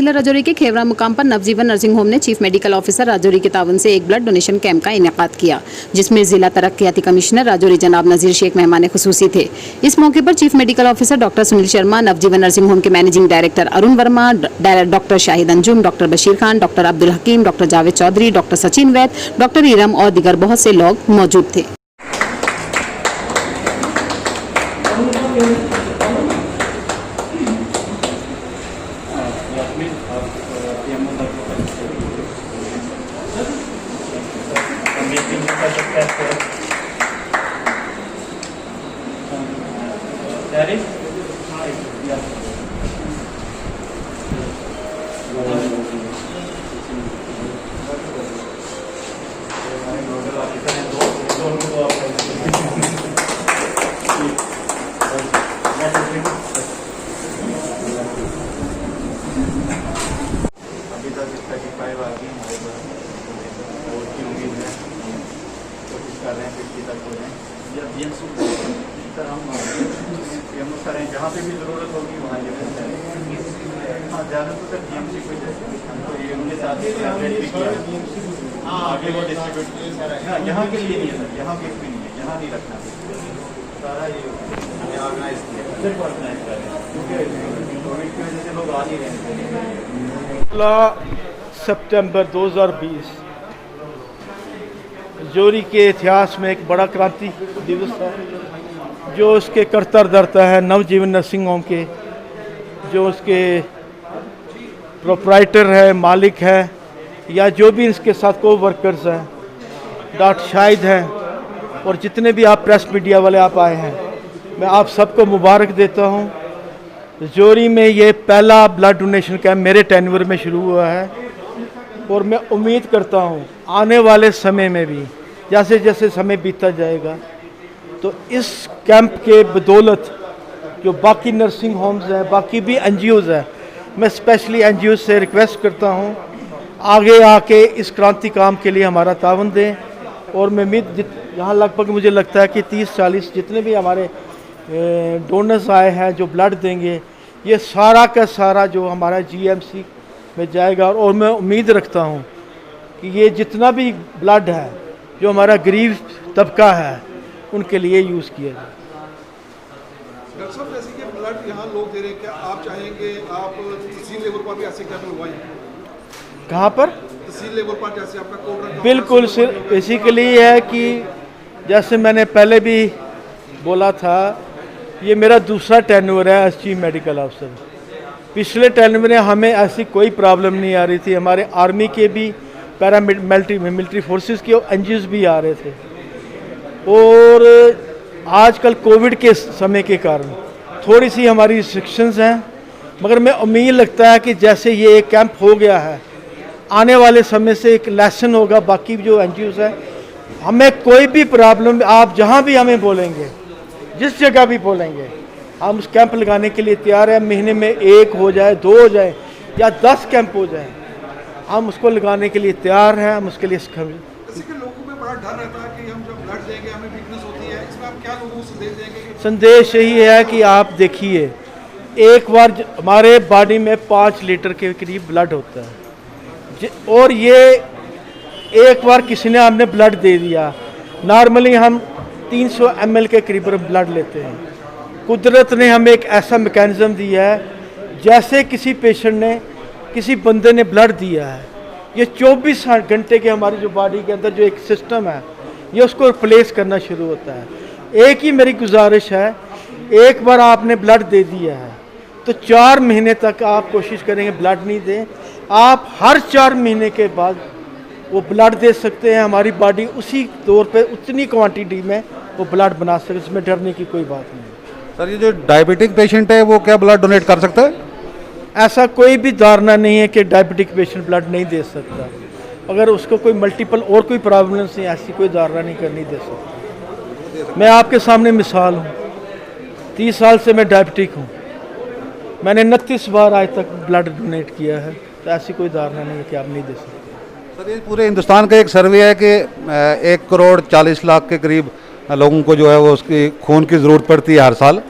जिला राजौरी के खेवरा मुकाम पर नवजीवन नर्सिंग होम ने चीफ मेडिकल ऑफिसर राजौरी के तावन से एक ब्लड डोनेशन कैंप का इनेकाद किया, जिसमें जिला तरक्याती कमिश्नर राजौरी जनाब नजीर शेख मेहमान खुसूसी थे। इस मौके पर chief medical officer doctor Sunil Sharma, Navjeevan nursing home के managing director Arun Varma, doctor Shahid Anjum, doctor Bashir Khan, doctor Abdul Hakim, doctor Javed Chaudhary, doctor Sachin Vaid, doctor Iram और दीगर बहुत से लोग मौजूद थे। अभी तक 35 आ गई हमारे पास और की उम्मीद है, कोशिश कर रहे हैं 50 तक हो जाए या सर हम पीएमओ करें, जहाँ पे भी ज़रूरत होगी वहाँ ये करें। हाँ, ज़्यादातर सर जीएमसी को हमको ये उनके साथ भी किया। हाँ, आगे वो डिस्ट्रीब्यूट, हाँ यहाँ के लिए नहीं है सर, यहाँ के भी नहीं है, यहाँ नहीं रखना सारा ये हमने ऑर्गेनाइज किया, सिर्फ ऑर्गेनाइज कर रहे हैं क्योंकि कोविड की वजह से लोग आ नहीं रहे। 16 सितंबर 2020 राजौरी के इतिहास में एक बड़ा क्रांति दिवस है, जो उसके करता धरता है नवजीवन नर्सिंग होम के, जो उसके प्रोप्राइटर है, मालिक है, या जो भी इसके साथ को वर्कर्स हैं, डॉक्टर शाहिद हैं और जितने भी आप प्रेस मीडिया वाले आप आए हैं, मैं आप सबको मुबारक देता हूं। राजौरी में ये पहला ब्लड डोनेशन कैंप मेरे टेन्योर में शुरू हुआ है और मैं उम्मीद करता हूं आने वाले समय में भी जैसे जैसे समय बीतता जाएगा तो इस कैंप के बदौलत जो बाकी नर्सिंग होम्स हैं, बाकी भी एनजीओज़ हैं, मैं स्पेशली एनजीओज़ से रिक्वेस्ट करता हूं आगे आके इस क्रांति काम के लिए हमारा तावन दें। और मैं उम्मीद यहाँ लगभग मुझे लगता है कि 30-40 जितने भी हमारे डोनर्स आए हैं जो ब्लड देंगे, ये सारा का सारा जो हमारा जीएमसी में जाएगा। और मैं उम्मीद रखता हूँ कि ये जितना भी ब्लड है जो हमारा गरीब तबका है उनके लिए यूज़ किया जाए। डॉक्टर साहब, जैसे कि ब्लड यहाँ लोग दे रहे हैं, क्या आप चाहेंगे आप तहसील लेवल पर भी ऐसे कैंप लगवाएं? कहाँ पर? तहसील लेवल पर जैसे आपका कोड बिल्कुल सिर्फ बेसिकली है कि जैसे मैंने पहले भी बोला था, ये मेरा दूसरा टेन्योर है एज चीफ मेडिकल ऑफिसर। पिछले टेन्योर में हमें ऐसी कोई प्रॉब्लम नहीं आ रही थी, हमारे आर्मी के भी मिलिट्री फोर्सेस के एनजीओज भी आ रहे थे। और आजकल कोविड के समय के कारण थोड़ी सी हमारी रिस्ट्रिक्शंस हैं, मगर मैं उम्मीद लगता है कि जैसे ये एक कैंप हो गया है, आने वाले समय से एक लेसन होगा बाकी जो एनजीओज हैं। हमें कोई भी प्रॉब्लम, आप जहाँ भी हमें बोलेंगे, जिस जगह भी बोलेंगे, हम उस कैंप लगाने के लिए तैयार हैं। महीने में 1 हो जाए, 2 हो जाए या 10 कैंप हो जाए, हम उसको लगाने के लिए तैयार हैं। हम उसके लिए जैसे कि लोगों में बड़ा डर रहता है कि हम जब ब्लड देंगे हमें वीकनेस होती है, इसमें आप क्या लोगों को संदेश देंगे? संदेश यही है कि आप देखिए, एक बार हमारे बॉडी में 5 लीटर के करीब ब्लड होता है और ये एक बार किसी ने हमने ब्लड दे दिया, नॉर्मली हम 300 ml के करीब ब्लड लेते हैं। कुदरत ने हमें एक ऐसा मैकेनिज़्म दिया है, जैसे किसी पेशेंट ने, किसी बंदे ने ब्लड दिया है, ये 24 घंटे के हमारी जो बॉडी के अंदर जो एक सिस्टम है, ये उसको रिप्लेस करना शुरू होता है। एक ही मेरी गुजारिश है, एक बार आपने ब्लड दे दिया है तो 4 महीने तक आप कोशिश करेंगे ब्लड नहीं दें। आप हर 4 महीने के बाद वो ब्लड दे सकते हैं। हमारी बॉडी उसी तौर पे उतनी क्वांटिटी में वो ब्लड बना सकते हैं, इसमें डरने की कोई बात नहीं। सर, ये जो डायबिटिक पेशेंट है वो क्या ब्लड डोनेट कर सकता है? ऐसा कोई भी धारणा नहीं है कि डायबिटिक पेशेंट ब्लड नहीं दे सकता। अगर उसको कोई मल्टीपल और कोई प्रॉब्लम्स नहीं, ऐसी कोई धारणा नहीं करनी दे सकता। मैं आपके सामने मिसाल हूँ, 30 साल से मैं डायबिटिक हूँ, मैंने 29 बार आज तक ब्लड डोनेट किया है, तो ऐसी कोई धारणा नहीं है कि आप नहीं दे सकते। सर, ये पूरे हिंदुस्तान का एक सर्वे है कि 1 करोड़ 40 लाख के करीब लोगों को जो है वो उसकी खून की ज़रूरत पड़ती है हर साल,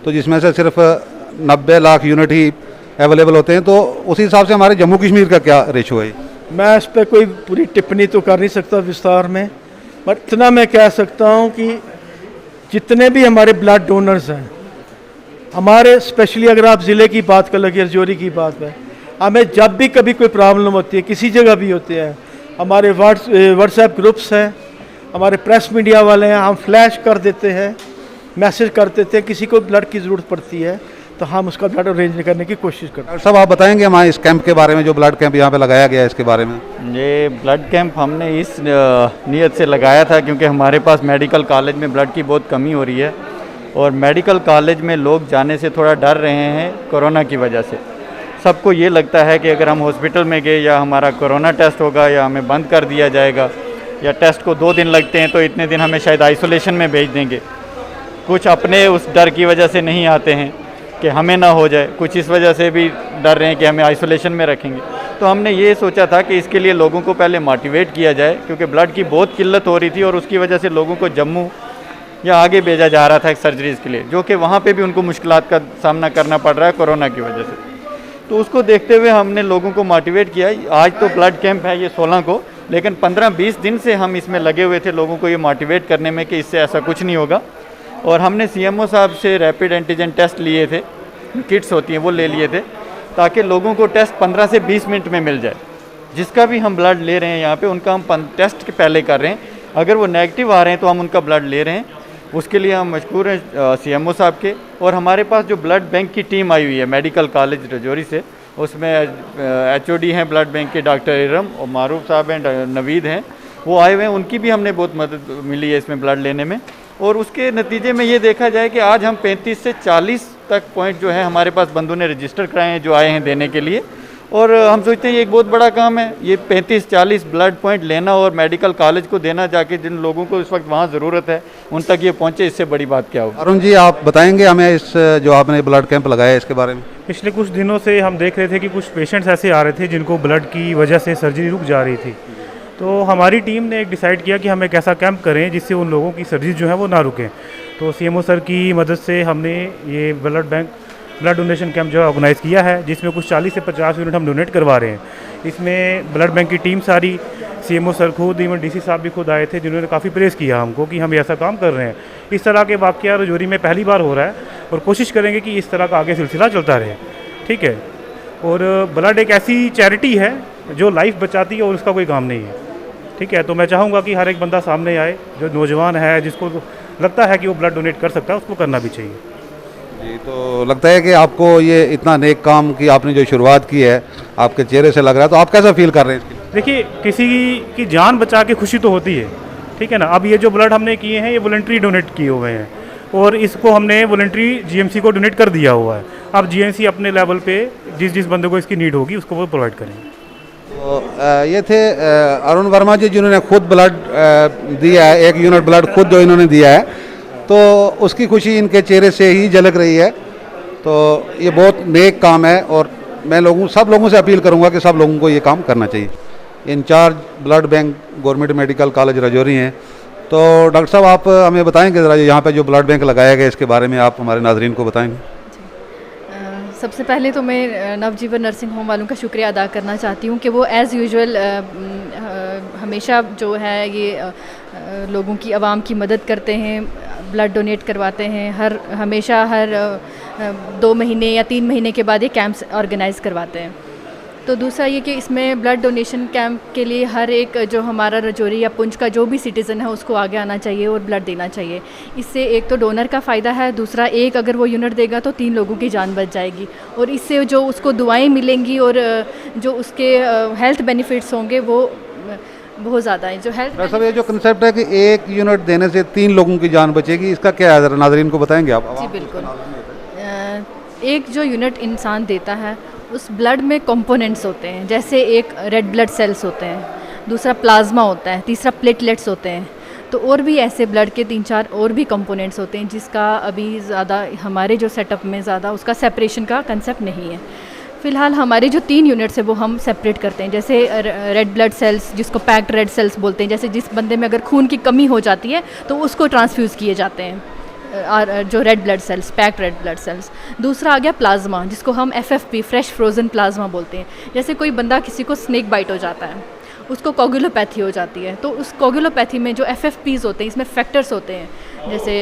तो जिसमें से सिर्फ 90 लाख यूनिट ही अवेलेबल होते हैं, तो उसी हिसाब से हमारे जम्मू कश्मीर का क्या रेशो है? मैं इस पर कोई पूरी टिप्पणी तो कर नहीं सकता विस्तार में, बट इतना मैं कह सकता हूँ कि जितने भी हमारे ब्लड डोनर्स हैं हमारे, स्पेशली अगर आप ज़िले की बात कर लगे, रजौरी की बात है, हमें जब भी कभी कोई प्रॉब्लम होती है किसी जगह भी होती है, हमारे व्हाट्सएप ग्रुप्स हैं, हमारे प्रेस मीडिया वाले हैं, हम फ्लैश कर देते हैं, मैसेज कर देते हैं, किसी को ब्लड की ज़रूरत पड़ती है तो हम उसका ब्लड अरेंज करने की कोशिश करते हैं। डॉक्टर साहब, आप बताएंगे हमारे इस कैंप के बारे में, जो ब्लड कैंप यहाँ पे लगाया गया है इसके बारे में? ये ब्लड कैंप हमने इस नीयत से लगाया था क्योंकि हमारे पास मेडिकल कॉलेज में ब्लड की बहुत कमी हो रही है और मेडिकल कॉलेज में लोग जाने से थोड़ा डर रहे हैं कोरोना की वजह से। सबको ये लगता है कि अगर हम हॉस्पिटल में गए या हमारा कोरोना टेस्ट होगा या हमें बंद कर दिया जाएगा, या टेस्ट को 2 दिन लगते हैं तो इतने दिन हमें शायद आइसोलेशन में भेज देंगे। कुछ अपने उस डर की वजह से नहीं आते हैं कि हमें ना हो जाए, कुछ इस वजह से भी डर रहे हैं कि हमें आइसोलेशन में रखेंगे। तो हमने ये सोचा था कि इसके लिए लोगों को पहले मोटिवेट किया जाए, क्योंकि ब्लड की बहुत किल्लत हो रही थी और उसकी वजह से लोगों को जम्मू या आगे भेजा जा रहा था सर्जरीज़ के लिए, जो कि वहाँ पे भी उनको मुश्किलात का सामना करना पड़ रहा है कोरोना की वजह से। तो उसको देखते हुए हमने लोगों को मोटिवेट किया। आज तो ब्लड कैंप है ये 16 को, लेकिन 15-20 दिन से हम इसमें लगे हुए थे लोगों को ये मोटिवेट करने में कि इससे ऐसा कुछ नहीं होगा। और हमने सीएमओ साहब से रैपिड एंटीजन टेस्ट लिए थे, किट्स होती हैं वो ले लिए थे, ताकि लोगों को टेस्ट 15 से 20 मिनट में मिल जाए। जिसका भी हम ब्लड ले रहे हैं यहाँ पे, उनका हम टेस्ट के पहले कर रहे हैं, अगर वो नेगेटिव आ रहे हैं तो हम उनका ब्लड ले रहे हैं। उसके लिए हम मशकूर हैं सीएमओ साहब के। और हमारे पास जो ब्लड बैंक की टीम आई हुई है मेडिकल कॉलेज रजौरी से, उसमें एचओडी हैं ब्लड बैंक के डॉक्टर इरम और मारूफ साहब हैं, नवीद हैं, वो आए हुए हैं, उनकी भी हमने बहुत मदद मिली है इसमें ब्लड लेने में। और उसके नतीजे में ये देखा जाए कि आज हम 35 से 40 तक पॉइंट जो है हमारे पास बंदों ने रजिस्टर कराए हैं जो आए हैं देने के लिए। और हम सोचते हैं ये एक बहुत बड़ा काम है, ये 35-40 ब्लड पॉइंट लेना और मेडिकल कॉलेज को देना, जाके जिन लोगों को इस वक्त वहाँ ज़रूरत है उन तक ये पहुँचे, इससे बड़ी बात क्या होगी। अरुण जी, आप बताएंगे हमें इस जो आपने ब्लड कैंप लगाया है इसके बारे में? पिछले कुछ दिनों से हम देख रहे थे कि कुछ पेशेंट्स ऐसे आ रहे थे जिनको ब्लड की वजह से सर्जरी रुक जा रही थी। तो हमारी टीम ने एक डिसाइड किया कि हम एक ऐसा कैंप करें जिससे उन लोगों की सर्जरी जो है वो ना रुकें। तो सीएमओ सर की मदद से हमने ये ब्लड डोनेशन कैंप जो है ऑर्गेनाइज़ किया है, जिसमें कुछ 40 से 50 यूनिट हम डोनेट करवा रहे हैं। इसमें ब्लड बैंक की टीम सारी, सीएमओ सर खुद, इवन डीसी साहब भी खुद आए थे, जिन्होंने काफ़ी प्रेस किया हमको कि हम ऐसा काम कर रहे हैं। इस तरह के वाक़या रजौरी में पहली बार हो रहा है और कोशिश करेंगे कि इस तरह का आगे सिलसिला चलता रहे। ठीक है। और ब्लड एक ऐसी चैरिटी है जो लाइफ बचाती है और उसका कोई काम नहीं है। ठीक है। तो मैं चाहूँगा कि हर एक बंदा सामने आए, जो नौजवान है, जिसको लगता है कि वो ब्लड डोनेट कर सकता है, उसको करना भी चाहिए। जी, तो लगता है कि आपको ये इतना नेक काम की आपने जो शुरुआत की है, आपके चेहरे से लग रहा है, तो आप कैसा फील कर रहे हैं? देखिए, किसी की जान बचा के खुशी तो होती है। ठीक है ना। अब ये जो ब्लड हमने किए हैं ये वॉलंटरी डोनेट किए हुए हैं और इसको हमने वॉलंटरी जीएमसी को डोनेट कर दिया हुआ है। अब जीएमसी अपने लेवल पे जिस बंदे को इसकी नीड होगी उसको वो प्रोवाइड करेंगे। तो ये थे अरुण वर्मा जी, जिन्होंने खुद ब्लड दिया है, 1 यूनिट ब्लड खुद जो इन्होंने दिया है, तो उसकी खुशी इनके चेहरे से ही झलक रही है। तो ये बहुत नेक काम है और मैं सब लोगों से अपील करूंगा कि सब लोगों को ये काम करना चाहिए। Incharge blood bank government medical college Rajouri हैं। तो डॉक्टर साहब, आप हमें बताएंगे ज़रा यहाँ पे जो ब्लड बैंक लगाया गया इसके बारे में आप हमारे नाजरीन को बताएंगे? सबसे पहले तो मैं नवजीवन नर्सिंग होम वालों का शुक्रिया अदा करना चाहती हूँ कि वो एज़ यूजुअल हमेशा जो है ये लोगों की आवाम की मदद करते हैं, ब्लड डोनेट करवाते हैं, हमेशा हर 2 महीने या 3 महीने के बाद ये कैंप्स ऑर्गेनाइज़ करवाते हैं। तो दूसरा ये कि इसमें ब्लड डोनेशन कैंप के लिए हर एक जो हमारा रजौरी या पुंछ का जो भी सिटीज़न है उसको आगे आना चाहिए और ब्लड देना चाहिए। इससे एक तो डोनर का फ़ायदा है, दूसरा एक अगर वो यूनिट देगा तो 3 लोगों की जान बच जाएगी और इससे जो उसको दुआएं मिलेंगी और जो उसके हेल्थ बेनिफिट्स होंगे वो बहुत ज़्यादा है। जो हेल्थ सब ये जो कंसेप्ट है कि 1 यूनिट देने से 3 लोगों की जान बचेगी, इसका क्या है, ज़रा नाजरीन को बताएंगे आप? जी बिल्कुल। एक जो यूनिट इंसान देता है उस ब्लड में कंपोनेंट्स होते हैं, जैसे एक रेड ब्लड सेल्स होते हैं, दूसरा प्लाज्मा होता है, तीसरा प्लेटलेट्स होते हैं। तो और भी ऐसे ब्लड के 3-4 और भी कंपोनेंट्स होते हैं जिसका अभी ज़्यादा हमारे जो सेटअप में ज़्यादा उसका सेपरेशन का कंसेप्ट नहीं है। फ़िलहाल हमारे जो 3 यूनिट्स है वो हम सेपरेट करते हैं, जैसे रेड ब्लड सेल्स जिसको पैक्ड रेड सेल्स बोलते हैं, जैसे जिस बंदे में अगर खून की कमी हो जाती है तो उसको ट्रांसफ्यूज़ किए जाते हैं। जो red blood cells, packed red blood cells. दूसरा आ गया प्लाज्मा, जिसको हम FFP, फ्रेश फ्रोज़न प्लाज्मा बोलते हैं। जैसे कोई बंदा, किसी को स्नेक बाइट हो जाता है, उसको कोगुलोपैथी हो जाती है, तो उस कोगुलोपैथी में जो FFPs होते हैं, इसमें फैक्टर्स होते हैं, जैसे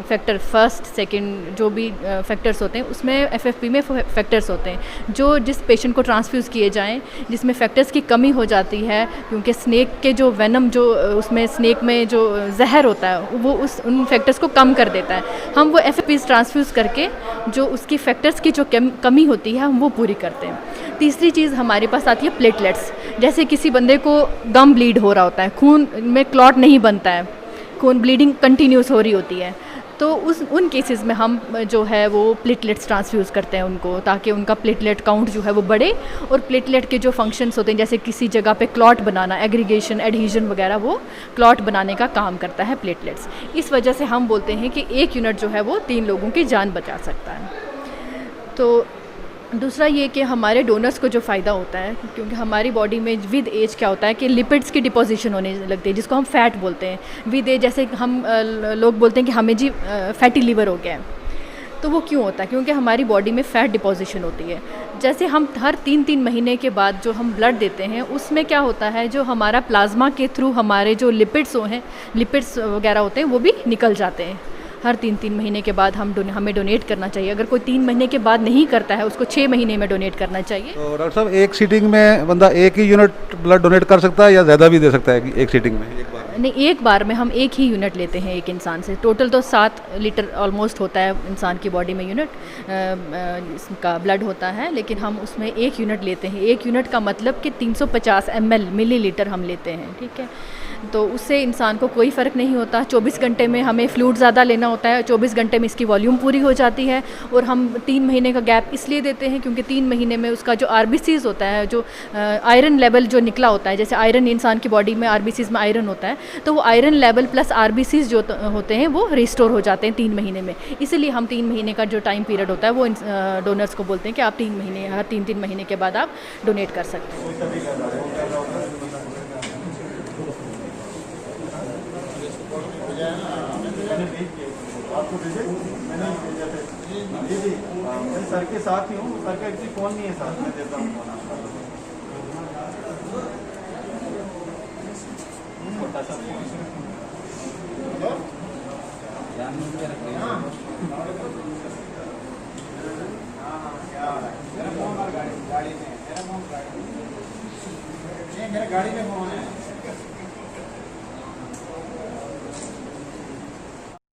फैक्टर फर्स्ट सेकंड, जो भी फैक्टर्स होते हैं उसमें FFP में फैक्टर्स होते हैं जो जिस पेशेंट को ट्रांसफ्यूज़ किए जाएं, जिसमें फैक्टर्स की कमी हो जाती है, क्योंकि स्नेक के जो वेनम, जो उसमें स्नेक में जो जहर होता है, वो उन फैक्टर्स को कम कर देता है। हम वो FFPs ट्रांसफ्यूज़ करके जो उसकी फैक्टर्स की जो कमी होती है, हम वो पूरी करते हैं। तीसरी चीज़ हमारे पास आती है प्लेटलेट्स। जैसे किसी बंदे को गम ब्लीड हो रहा होता है, खून में क्लॉट नहीं बनता है, खून ब्लीडिंग कंटिन्यूस हो रही होती है, तो उन केसेस में हम जो है वो प्लेटलेट्स ट्रांसफ्यूज़ करते हैं उनको, ताकि उनका प्लेटलेट काउंट जो है वो बढ़े, और प्लेटलेट के जो फंक्शंस होते हैं, जैसे किसी जगह पे क्लॉट बनाना, एग्रीगेशन, एडहीजन वगैरह, वो क्लॉट बनाने का काम करता है प्लेटलेट्स। इस वजह से हम बोलते हैं कि 1 यूनिट जो है वो 3 लोगों की जान बचा सकता है। तो दूसरा ये कि हमारे डोनर्स को जो फ़ायदा होता है, क्योंकि हमारी बॉडी में विद एज क्या होता है कि लिपिड्स की डिपोजिशन होने लगती है, जिसको हम फ़ैट बोलते हैं। विद एज, जैसे हम लोग बोलते हैं कि हमें जी फैटी लीवर हो गया है, तो वो क्यों होता है? क्योंकि हमारी बॉडी में फ़ैट डिपोजिशन होती है। जैसे हम हर 3-3 महीने के बाद जो हम ब्लड देते हैं, उसमें क्या होता है, जो हमारा प्लाज्मा के थ्रू हमारे जो लिपिड्स वगैरह होते हैं, वो भी निकल जाते हैं। हर 3-3 महीने के बाद हमें डोनेट करना चाहिए। अगर कोई 3 महीने के बाद नहीं करता है, उसको 6 महीने में डोनेट करना चाहिए। तो डॉक्टर साहब, एक सीटिंग में बंदा 1 ही यूनिट ब्लड डोनेट कर सकता है या ज़्यादा भी दे सकता है एक सीटिंग में? नहीं, एक बार में हम 1 ही यूनिट लेते हैं एक इंसान से। टोटल तो 7 लीटर ऑलमोस्ट होता है इंसान की बॉडी में यूनिट का ब्लड होता है, लेकिन हम उसमें 1 यूनिट लेते हैं। 1 यूनिट का मतलब कि 350 ml मिलीलीटर हम लेते हैं, ठीक है। तो उससे इंसान को कोई फ़र्क नहीं होता। 24 घंटे में हमें फ्लूइड ज़्यादा लेना होता है, 24 घंटे में इसकी वॉल्यूम पूरी हो जाती है। और हम 3 महीने का गैप इसलिए देते हैं क्योंकि 3 महीने में उसका जो RBCs होता है, जो आयरन लेवल जो निकला होता है, जैसे आयरन इंसान की बॉडी में RBCs में आयरन होता है, तो वो आयरन लेवल प्लस RBCs जो होते हैं वो रिस्टोर हो जाते हैं 3 महीने में। इसीलिए हम 3 महीने का जो टाइम पीरियड होता है वो डोनर्स को बोलते हैं कि आप 3 महीने, हर 3-3 महीने के बाद आप डोनेट कर सकते हैं। आपको भेजे मैंने भेजा थे जी, मैं सर के साथ ही हूँ। सर का एक्चुअली फ़ोन नहीं है साथ, मैं देता हूँ फ़ोन आपको। छोटा सा मेरा गाड़ी में फ़ोन है।